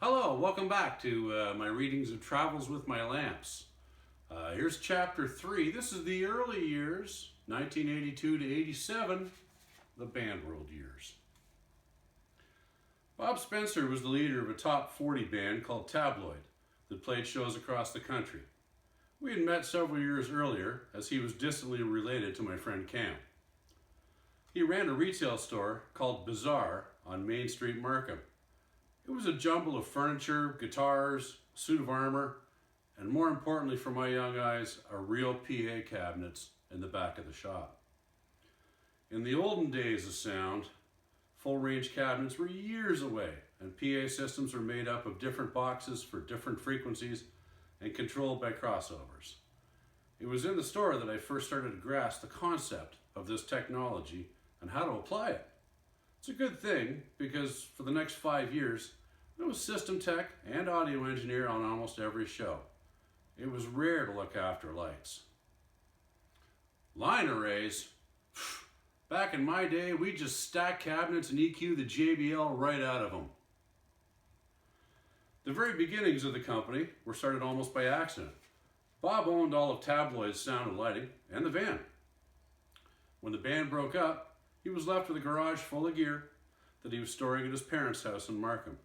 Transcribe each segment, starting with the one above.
Hello, welcome back to my readings of Travels with My Lamps. Here's chapter 3. This is the early years, 1982 to 87, the BandWorld years. Bob Spencer was the leader of a top 40 band called Tabloid that played shows across the country. We had met several years earlier as he was distantly related to my friend Cam. He ran a retail store called Bazaar on Main Street, Markham. It was a jumble of furniture, guitars, a suit of armor, and more importantly for my young eyes, a real PA cabinets in the back of the shop. In the olden days of sound, full-range cabinets were years away, and PA systems were made up of different boxes for different frequencies and controlled by crossovers. It was in the store that I first started to grasp the concept of this technology and how to apply it. It's a good thing because for the next 5 years, I was system tech and audio engineer on almost every show. It was rare to look after lights. Line arrays? Back in my day, we just stack cabinets and EQ the JBL right out of them. The very beginnings of the company were started almost by accident. Bob owned all of Tabloid's sound and lighting and the van. When the band broke up, he was left with a garage full of gear that he was storing at his parents' house in Markham.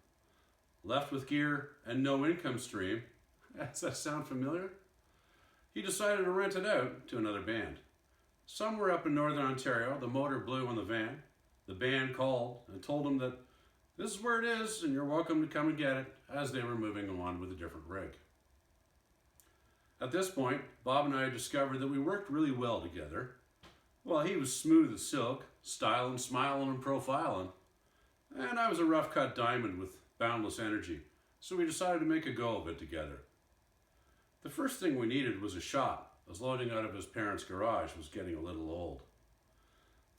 Left with gear and no income stream, does that sound familiar? He decided to rent it out to another band. Somewhere up in Northern Ontario, the motor blew on the van. The band called and told him that this is where it is and you're welcome to come and get it, as they were moving on with a different rig. At this point, Bob and I discovered that we worked really well together. Well, he was smooth as silk, styling, smiling, and profiling. And I was a rough-cut diamond with boundless energy, so we decided to make a go of it together. The first thing we needed was a shop, as loading out of his parents' garage was getting a little old.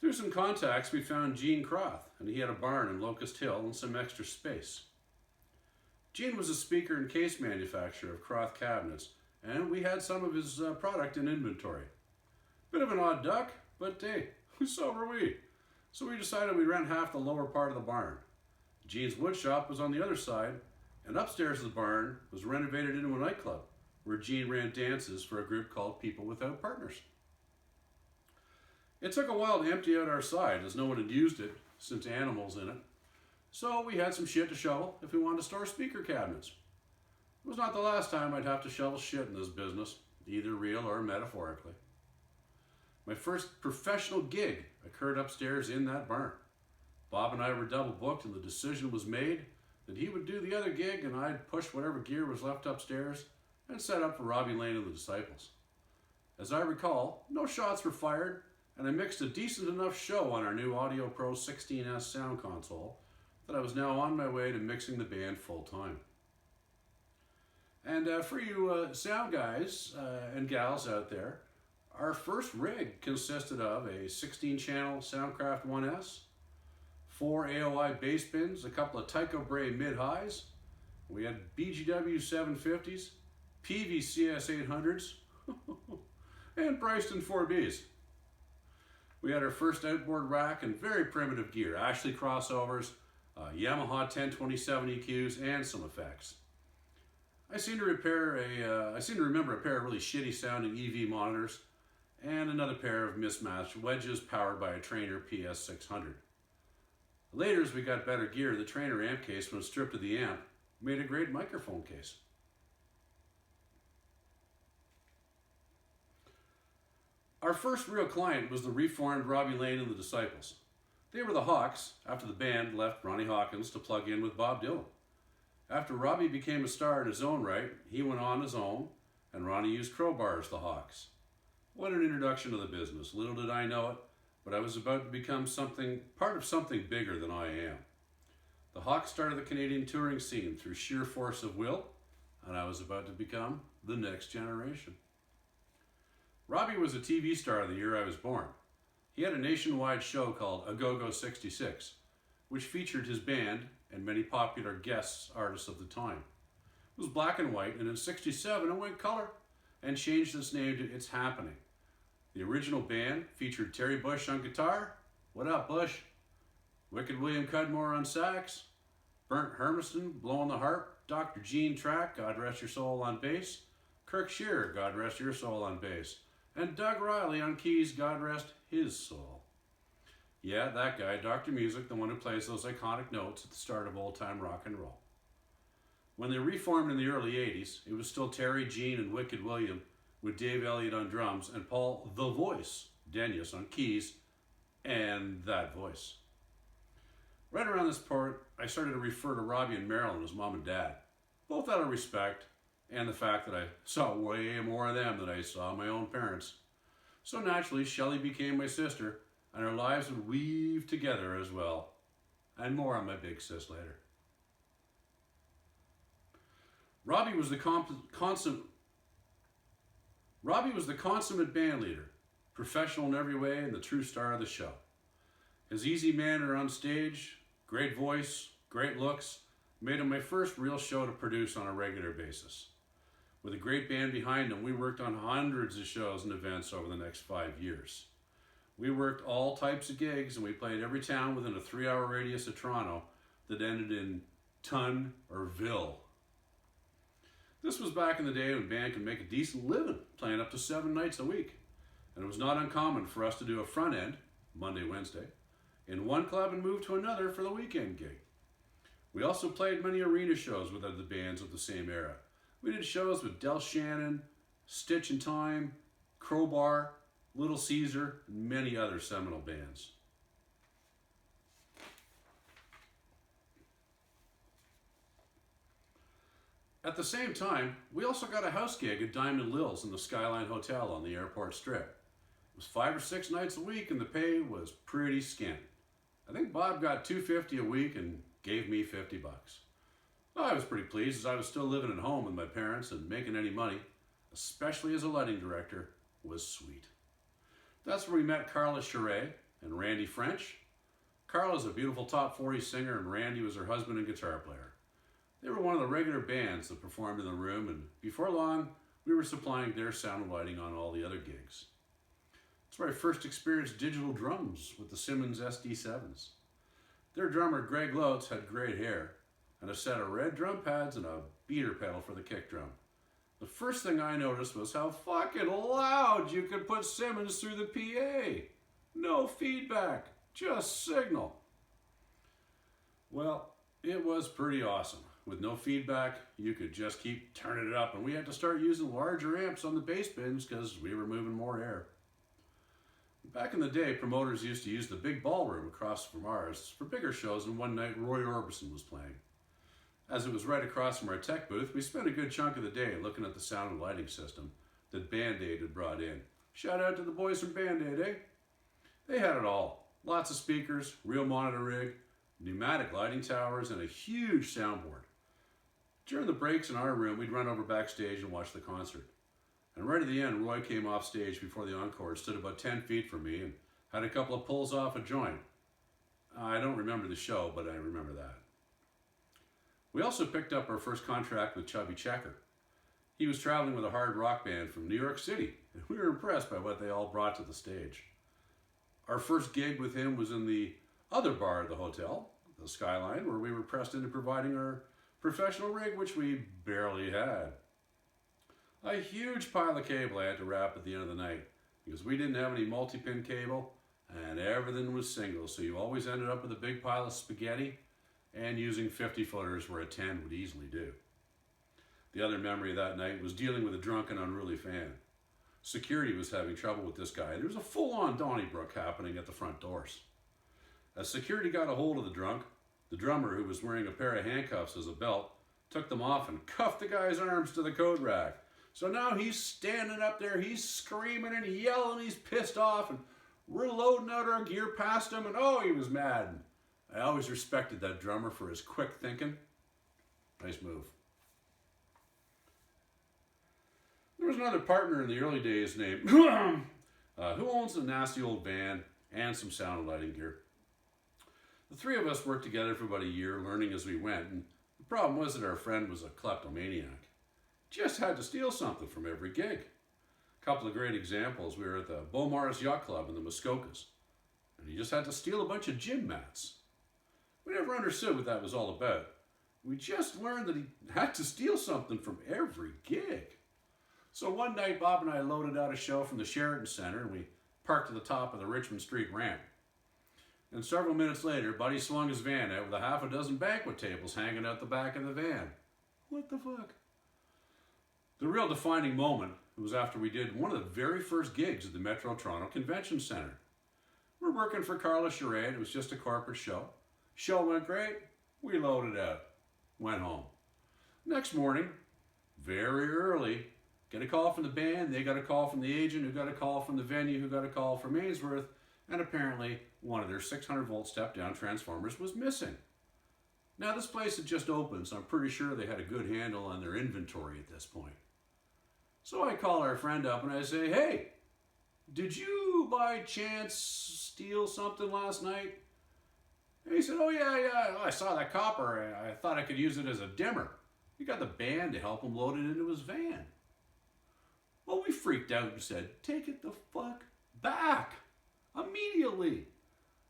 Through some contacts, we found Gene Croth, and he had a barn in Locust Hill and some extra space. Gene was a speaker and case manufacturer of Croth cabinets, and we had some of his product in inventory. Bit of an odd duck, but hey, so were we. So we decided we'd rent half the lower part of the barn. Gene's wood shop was on the other side, and upstairs of the barn was renovated into a nightclub where Gene ran dances for a group called People Without Partners. It took a while to empty out our side as no one had used it since animals in it, so we had some shit to shovel if we wanted to store speaker cabinets. It was not the last time I'd have to shovel shit in this business, either real or metaphorically. My first professional gig occurred upstairs in that barn. Bob and I were double booked and the decision was made that he would do the other gig and I'd push whatever gear was left upstairs and set up for Robbie Lane and the Disciples. As I recall, no shots were fired and I mixed a decent enough show on our new Audio Pro 16S sound console that I was now on my way to mixing the band full time. And for you sound guys and gals out there, our first rig consisted of a 16-channel Soundcraft 1S, 4 AOI bass bins, a couple of Tycho Brahe mid-highs. We had BGW 750s, PVCS 800s, and Bryston 4Bs. We had our first outboard rack and very primitive gear, Ashley crossovers, Yamaha 1027 EQs, and some effects. I seem to remember a pair of really shitty sounding EV monitors and another pair of mismatched wedges powered by a Trainer PS600. Later, as we got better gear, the Trainer amp case, when stripped of the amp, made a great microphone case. Our first real client was the reformed Robbie Lane and the Disciples. They were the Hawks after the band left Ronnie Hawkins to plug in with Bob Dylan. After Robbie became a star in his own right, he went on his own, and Ronnie used Crowbar as the Hawks. What an introduction to the business. Little did I know it, but I was about to become part of something bigger than I am. The Hawks started the Canadian touring scene through sheer force of will, and I was about to become the next generation. Robbie was a TV star the year I was born. He had a nationwide show called A Go-Go 66, which featured his band and many popular guest artists of the time. It was black and white, and in '67 it went color and changed its name to It's Happening. The original band featured Terry Bush on guitar. What up, Bush? Wicked William Cudmore on sax. Burnt Hermiston blowing the harp, Dr. Gene Track, God rest your soul, on bass, Kirk Shearer, God rest your soul, on bass, and Doug Riley on keys, God rest his soul. Yeah, that guy, Dr. Music, the one who plays those iconic notes at the start of old-time rock and roll. When they reformed in the early 80s, it was still Terry, Gene, and Wicked William, with Dave Elliott on drums and Paul "The Voice" Denius on keys, and that voice. Right around this part, I started to refer to Robbie and Marilyn as mom and dad, both out of respect and the fact that I saw way more of them than I saw my own parents. So naturally, Shelley became my sister, and our lives would weave together as well. And more on my big sis later. Robbie was the consummate band leader, professional in every way and the true star of the show. His easy manner on stage, great voice, great looks, made him my first real show to produce on a regular basis. With a great band behind him, we worked on hundreds of shows and events over the next 5 years. We worked all types of gigs, and we played every town within a 3-hour radius of Toronto that ended in ton or ville. This was back in the day when a band could make a decent living playing up to 7 nights a week. And it was not uncommon for us to do a front end, Monday, Wednesday, in one club and move to another for the weekend gig. We also played many arena shows with other bands of the same era. We did shows with Del Shannon, Stitch in Time, Crowbar, Little Caesar, and many other seminal bands. At the same time, we also got a house gig at Diamond Lil's in the Skyline Hotel on the airport strip. It was 5 or 6 nights a week and the pay was pretty scant. I think Bob got $250 a week and gave me $50. I was pretty pleased as I was still living at home with my parents and making any money, especially as a lighting director, was sweet. That's where we met Carla Charay and Randy French. Carla's a beautiful top 40 singer and Randy was her husband and guitar player. They were one of the regular bands that performed in the room, and before long, we were supplying their sound and lighting on all the other gigs. That's where I first experienced digital drums with the Simmons SD7s. Their drummer, Greg Lotz, had great hair, and a set of red drum pads and a beater pedal for the kick drum. The first thing I noticed was how fucking loud you could put Simmons through the PA. No feedback, just signal. Well, it was pretty awesome. With no feedback, you could just keep turning it up, and we had to start using larger amps on the bass bins because we were moving more air. Back in the day, promoters used to use the big ballroom across from ours for bigger shows, and one night Roy Orbison was playing. As it was right across from our tech booth, we spent a good chunk of the day looking at the sound and lighting system that Band-Aid had brought in. Shout out to the boys from Band-Aid, eh? They had it all. Lots of speakers, real monitor rig, pneumatic lighting towers, and a huge soundboard. During the breaks in our room, we'd run over backstage and watch the concert. And right at the end, Roy came off stage before the encore, stood about 10 feet from me, and had a couple of pulls off a joint. I don't remember the show, but I remember that. We also picked up our first contract with Chubby Checker. He was traveling with a hard rock band from New York City, and we were impressed by what they all brought to the stage. Our first gig with him was in the other bar at the hotel, the Skyline, where we were pressed into providing our professional rig, which we barely had. A huge pile of cable I had to wrap at the end of the night because we didn't have any multi-pin cable and everything was single, so you always ended up with a big pile of spaghetti and using 50-footers where a 10 would easily do. The other memory of that night was dealing with a drunken, unruly fan. Security was having trouble with this guy. There was a full-on Donnybrook happening at the front doors. As security got a hold of the drummer, who was wearing a pair of handcuffs as a belt, took them off and cuffed the guy's arms to the coat rack. So now he's standing up there, he's screaming and yelling, he's pissed off, and we're loading out our gear past him, and oh, he was mad. I always respected that drummer for his quick thinking. Nice move. There was another partner in the early days named who owns a nasty old van and some sound and lighting gear. The three of us worked together for about a year, learning as we went, and the problem was that our friend was a kleptomaniac. Just had to steal something from every gig. A couple of great examples. We were at the Beaumaris Yacht Club in the Muskokas, and he just had to steal a bunch of gym mats. We never understood what that was all about, We just learned that he had to steal something from every gig. So one night, Bob and I loaded out a show from the Sheraton Center and we parked at the top of the Richmond Street ramp. And several minutes later, Buddy swung his van out with a half a dozen banquet tables hanging out the back of the van. What the fuck? The real defining moment was after we did one of the very first gigs at the Metro Toronto Convention Center. We're working for Carla Charade. It was just a corporate show. Show went great. We loaded out. Went home. Next morning, very early, get a call from the band. They got a call from the agent who got a call from the venue who got a call from Ainsworth. And apparently one of their 600-volt step-down transformers was missing. Now this place had just opened, so I'm pretty sure they had a good handle on their inventory at this point. So I call our friend up and I say, hey, did you by chance steal something last night? And he said, oh yeah, I saw that copper. I thought I could use it as a dimmer. He got the band to help him load it into his van. Well, we freaked out and said, take it the fuck back immediately.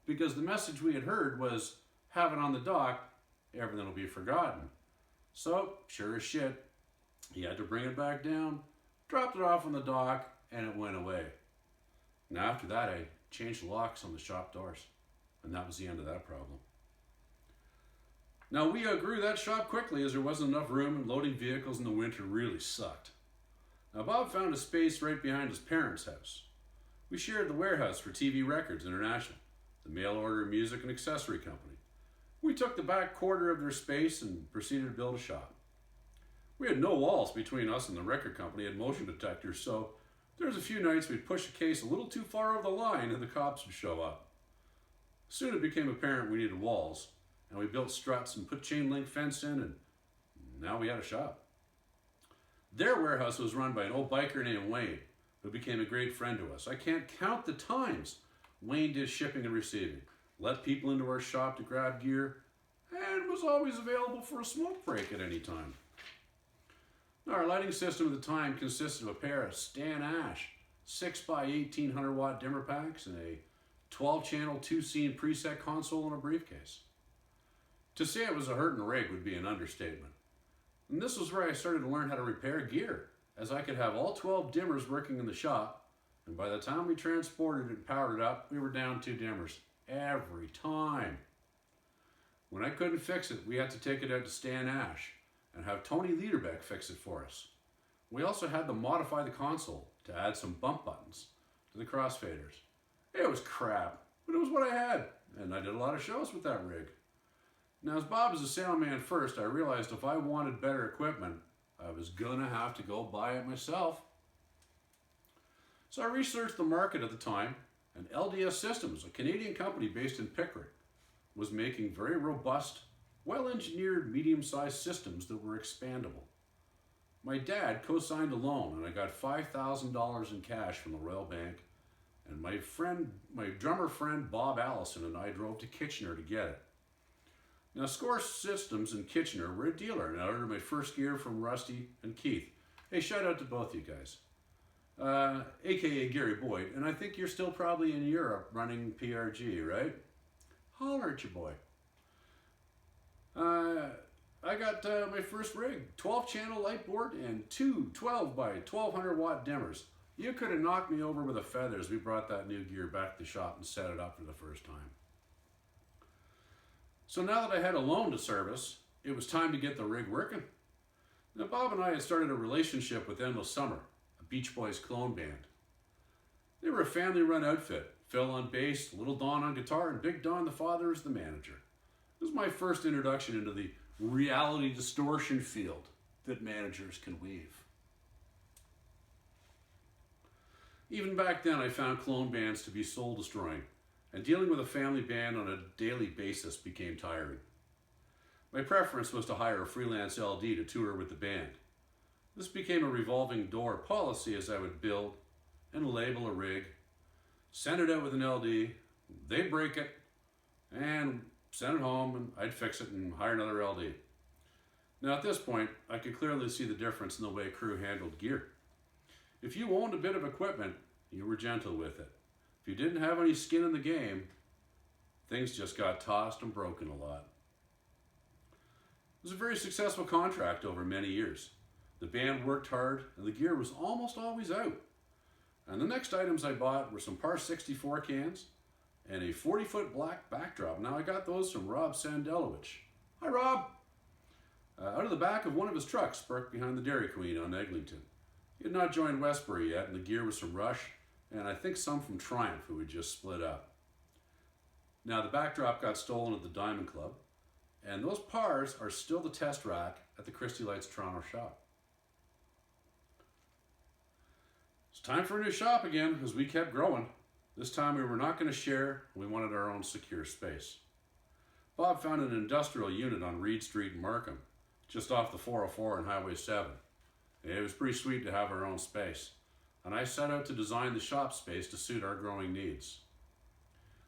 Because the message we had heard was, have it on the dock, everything will be forgotten. So, sure as shit, he had to bring it back down, dropped it off on the dock, and it went away. Now after that, I changed the locks on the shop doors. And that was the end of that problem. Now we outgrew that shop quickly as there wasn't enough room and loading vehicles in the winter really sucked. Now Bob found a space right behind his parents' house. We shared the warehouse for TV Records International, the mail order music and accessory company. We took the back quarter of their space and proceeded to build a shop. We had no walls between us and the record company and motion detectors, so there was a few nights we'd push a case a little too far over the line and the cops would show up. Soon it became apparent we needed walls, and we built struts and put chain link fence in, and now we had a shop. Their warehouse was run by an old biker named Wayne, who became a great friend to us. I can't count the times Wayne did shipping and receiving, let people into our shop to grab gear, and was always available for a smoke break at any time. Now, our lighting system at the time consisted of a pair of Stan Ash 6x1800 watt dimmer packs and a 12-channel 2-scene preset console in a briefcase. To say it was a hurtin' rig would be an understatement. And this was where I started to learn how to repair gear, as I could have all 12 dimmers working in the shop, and by the time we transported and powered it up, we were down 2 dimmers. Every time. When I couldn't fix it, we had to take it out to Stan Ash and have Tony Liederbeck fix it for us. We also had to modify the console to add some bump buttons to the crossfaders. It was crap, but it was what I had, and I did a lot of shows with that rig. Now, as Bob is a sound man first, I realized if I wanted better equipment, I was gonna have to go buy it myself. So I researched the market at the time, and LDS Systems, a Canadian company based in Pickering, was making very robust, well-engineered, medium-sized systems that were expandable. My dad co-signed a loan, and I got $5,000 in cash from the Royal Bank. And my drummer friend Bob Allison and I drove to Kitchener to get it. Now, Score Systems in Kitchener were a dealer, and I ordered my first gear from Rusty and Keith. Hey, shout out to both you guys. AKA Gary Boyd, and I think you're still probably in Europe running PRG, right? Holler at your boy. I got my first rig, 12-channel light board and 2 12x1200 watt dimmers. You could have knocked me over with a feather as we brought that new gear back to the shop and set it up for the first time. So now that I had a loan to service, it was time to get the rig working. Now Bob and I had started a relationship with Endless Summer, a Beach Boys clone band. They were a family-run outfit, Phil on bass, Little Don on guitar, and Big Don the father as the manager. It was my first introduction into the reality distortion field that managers can weave. Even back then, I found clone bands to be soul-destroying, and dealing with a family band on a daily basis became tiring. My preference was to hire a freelance LD to tour with the band. This became a revolving door policy as I would build and label a rig, send it out with an LD, they'd break it, and send it home, and I'd fix it and hire another LD. Now at this point, I could clearly see the difference in the way crew handled gear. If you owned a bit of equipment, you were gentle with it. If you didn't have any skin in the game, things just got tossed and broken a lot. It was a very successful contract over many years. The band worked hard and the gear was almost always out. And the next items I bought were some Par 64 cans and a 40-foot black backdrop. Now I got those from Rob Sandelowich. Hi Rob! Out of the back of one of his trucks parked behind the Dairy Queen on Eglinton. He had not joined Westbury yet, and the gear was from Rush and I think some from Triumph who had just split up. Now the backdrop got stolen at the Diamond Club, and those Pars are still the test rack at the Christie Lights Toronto shop. It's time for a new shop again as we kept growing. This time we were not going to share, we wanted our own secure space. Bob found an industrial unit on Reed Street in Markham, just off the 404 and Highway 7. It was pretty sweet to have our own space, and I set out to design the shop space to suit our growing needs.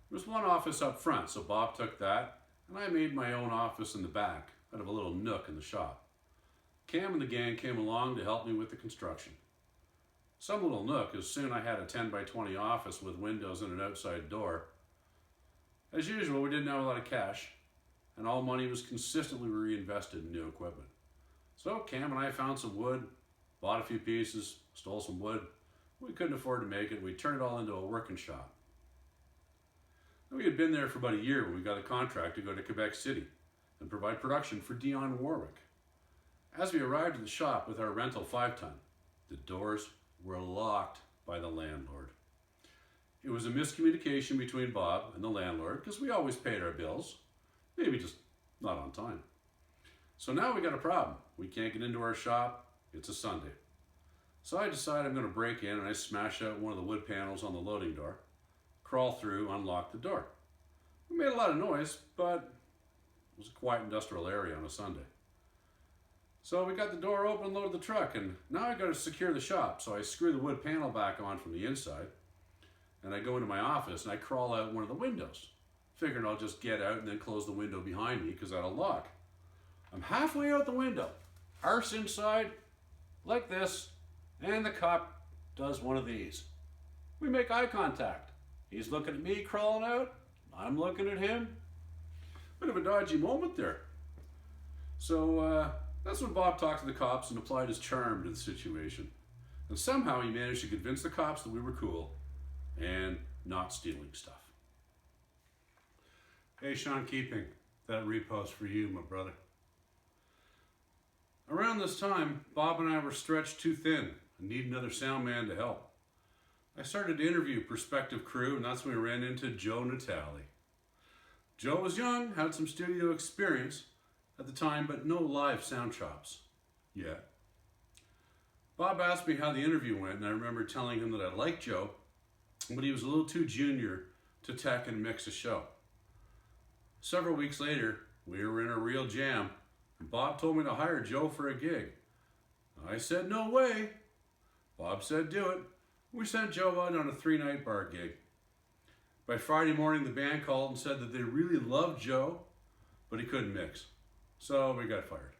There was one office up front, so Bob took that, and I made my own office in the back, out of a little nook in the shop. Cam and the gang came along to help me with the construction. Some little nook, as soon I had a 10 by 20 office with windows and an outside door. As usual, we didn't have a lot of cash, and all money was consistently reinvested in new equipment. So Cam and I found some wood, bought a few pieces, stole some wood. We couldn't afford to make it, we turned it all into a working shop. We had been there for about a year when we got a contract to go to Quebec City and provide production for Dionne Warwick. As we arrived at the shop with our rental 5-ton, the doors were locked by the landlord. It was a miscommunication between Bob and the landlord because we always paid our bills, maybe just not on time. So now we got a problem. We can't get into our shop, it's a Sunday. So I decide I'm going to break in and I smash out one of the wood panels on the loading door, crawl through, unlock the door. We made a lot of noise, but it was a quiet industrial area on a Sunday. So we got the door open, loaded the truck, and now I got to secure the shop. So I screw the wood panel back on from the inside, and I go into my office and I crawl out one of the windows, figuring I'll just get out and then close the window behind me because that'll lock. I'm halfway out the window, arse inside, like this, and the cop does one of these. We make eye contact. He's looking at me crawling out, I'm looking at him. Bit of a dodgy moment there. So that's when Bob talked to the cops and applied his charm to the situation. And somehow he managed to convince the cops that we were cool and not stealing stuff. Hey Sean Keeping, that repost for you, my brother. Around this time, Bob and I were stretched too thin and need another sound man to help. I started to interview prospective crew, and that's when we ran into Joe Natale. Joe was young, had some studio experience at the time, but no live sound chops yet. Bob asked me how the interview went, and I remember telling him that I liked Joe, but he was a little too junior to tech and mix a show. Several weeks later, we were in a real jam, and Bob told me to hire Joe for a gig. I said, no way. Bob said, do it. We sent Joe out on a 3-night bar gig. By Friday morning, the band called and said that they really loved Joe, but he couldn't mix. So we got fired.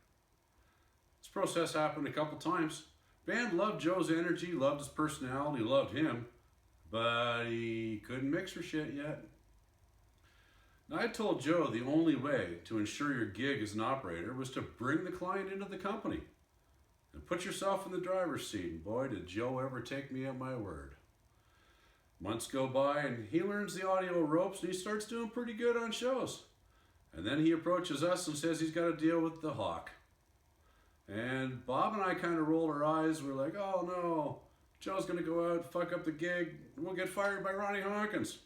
This process happened a couple times. Band loved Joe's energy, loved his personality, loved him, but he couldn't mix for shit yet. Now I told Joe the only way to ensure your gig as an operator was to bring the client into the company and put yourself in the driver's seat, and boy did Joe ever take me at my word. Months go by and he learns the audio ropes and he starts doing pretty good on shows. And then he approaches us and says he's got to deal with the Hawk. And Bob and I kind of rolled our eyes. We're like, oh no, Joe's going to go out, fuck up the gig, and we'll get fired by Ronnie Hawkins.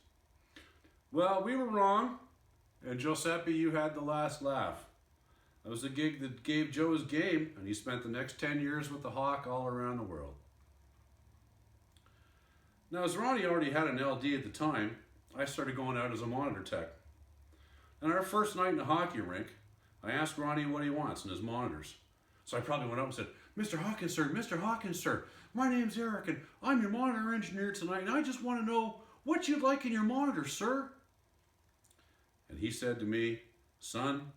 Well, we were wrong, and Giuseppe, you had the last laugh. That was the gig that gave Joe his game, and he spent the next 10 years with the Hawk all around the world. Now, as Ronnie already had an LD at the time, I started going out as a monitor tech. And our first night in the hockey rink, I asked Ronnie what he wants in his monitors. So I probably went up and said, Mr. Hawkins, sir, my name's Eric, and I'm your monitor engineer tonight, and I just want to know what you'd like in your monitors, sir. And he said to me, son,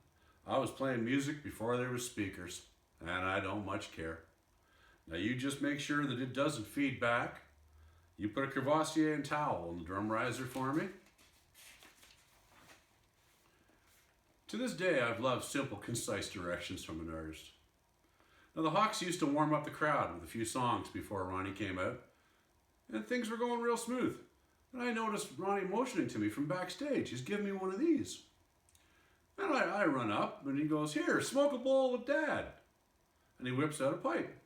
I was playing music before there was speakers, and I don't much care. Now you just make sure that it doesn't feed back. You put a Courvoisier and towel on the drum riser for me. To this day, I've loved simple, concise directions from an artist. Now, the Hawks used to warm up the crowd with a few songs before Ronnie came out, and things were going real smooth. And I noticed Ronnie motioning to me from backstage. He's giving me one of these. And I run up, and he goes, "Here, smoke a bowl with Dad." And he whips out a pipe.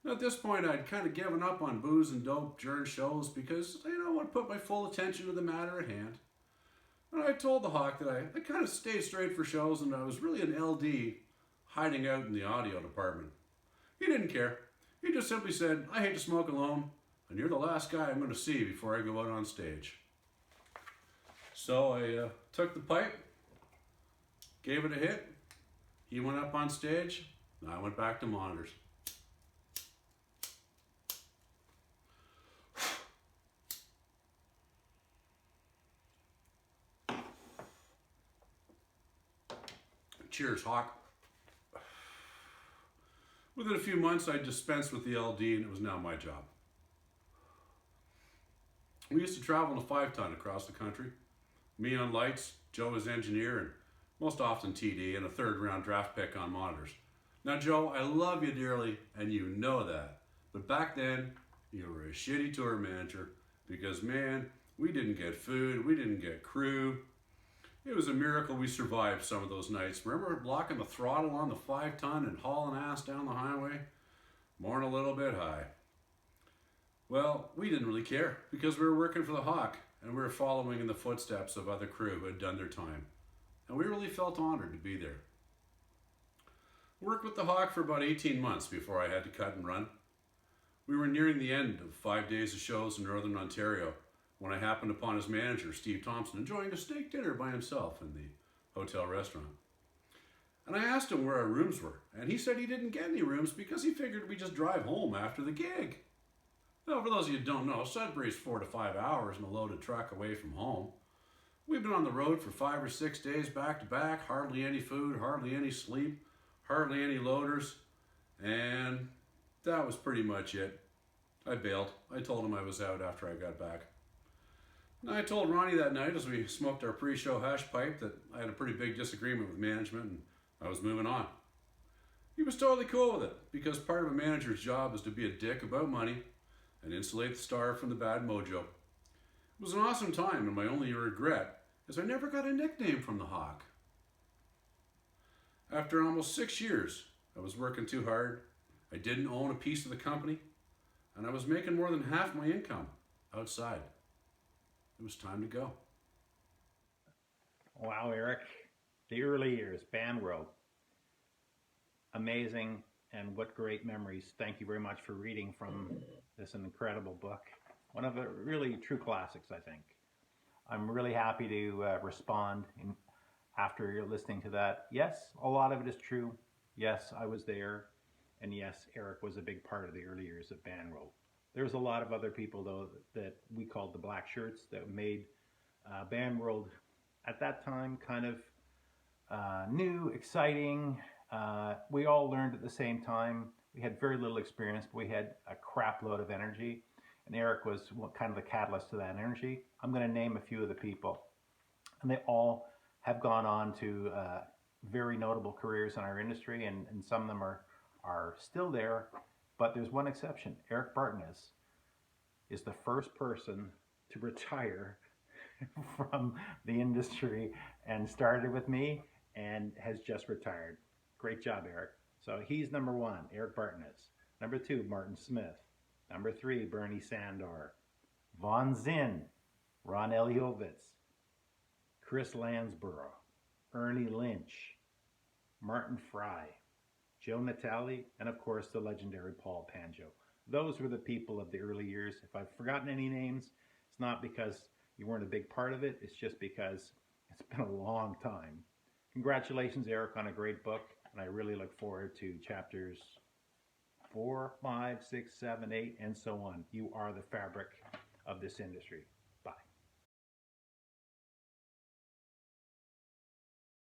Now, at this point, I'd kind of given up on booze and dope during shows because I want to put my full attention to the matter at hand. And I told the Hawk that I kind of stayed straight for shows and I was really an LD hiding out in the audio department. He didn't care. He just simply said, "I hate to smoke alone, and you're the last guy I'm going to see before I go out on stage." So I took the pipe, gave it a hit. He went up on stage, and I went back to monitors. Cheers, Hawk. Within a few months, I dispensed with the LD, and it was now my job. We used to travel in a 5-ton across the country. Me on lights, Joe as engineer, and most often TD, and a third-round draft pick on monitors. Now, Joe, I love you dearly, and you know that. But back then, you were a shitty tour manager because, man, we didn't get food, we didn't get crew. It was a miracle we survived some of those nights. Remember blocking the throttle on the 5-ton and hauling ass down the highway? Mourn a little bit high. Well, we didn't really care because we were working for the Hawk and we were following in the footsteps of other crew who had done their time. And we really felt honored to be there. I worked with the Hawk for about 18 months before I had to cut and run. We were nearing the end of 5 days of shows in Northern Ontario when I happened upon his manager, Steve Thompson, enjoying a steak dinner by himself in the hotel restaurant. And I asked him where our rooms were, and he said he didn't get any rooms because he figured we'd just drive home after the gig. Now, for those of you who don't know, Sudbury's 4 to 5 hours in a loaded truck away from home. We've been on the road for 5 or 6 days back to back, hardly any food, hardly any sleep, hardly any loaders, and that was pretty much it. I bailed. I told him I was out after I got back. And I told Ronnie that night as we smoked our pre-show hash pipe that I had a pretty big disagreement with management and I was moving on. He was totally cool with it because part of a manager's job is to be a dick about money and insulate the star from the bad mojo. It was an awesome time, and my only regret is I never got a nickname from the Hawk. After almost 6 years, I was working too hard, I didn't own a piece of the company, and I was making more than half my income outside. It was time to go. Wow, Eric. The early years, BandWorld. Amazing, and what great memories. Thank you very much for reading from this incredible book. One of the really true classics, I think. I'm really happy to respond after you're listening to that. Yes, a lot of it is true. Yes, I was there. And yes, Eric was a big part of the early years of BandWorld. There's a lot of other people, though, that we called the black shirts that made BandWorld at that time kind of new, exciting. We all learned at the same time. We had very little experience, but we had a crap load of energy. And Eric was kind of the catalyst to that energy. I'm going to name a few of the people. And they all have gone on to very notable careers in our industry, and some of them are still there. But there's one exception. Eric Bartnes is the first person to retire from the industry and started with me and has just retired. Great job, Eric. So he's number one, Eric Bartnes. Number two, Martin Smith. Number three, Bernie Sandor. Von Zinn, Ron Eliovitz, Chris Lansborough, Ernie Lynch, Martin Fry, Joe Natale, and of course the legendary Paul Panjo. Those were the people of the early years. If I've forgotten any names, it's not because you weren't a big part of it. It's just because it's been a long time. Congratulations, Eric, on a great book, and I really look forward to chapters 4, 5, 6, 7, 8, and so on. You are the fabric of this industry.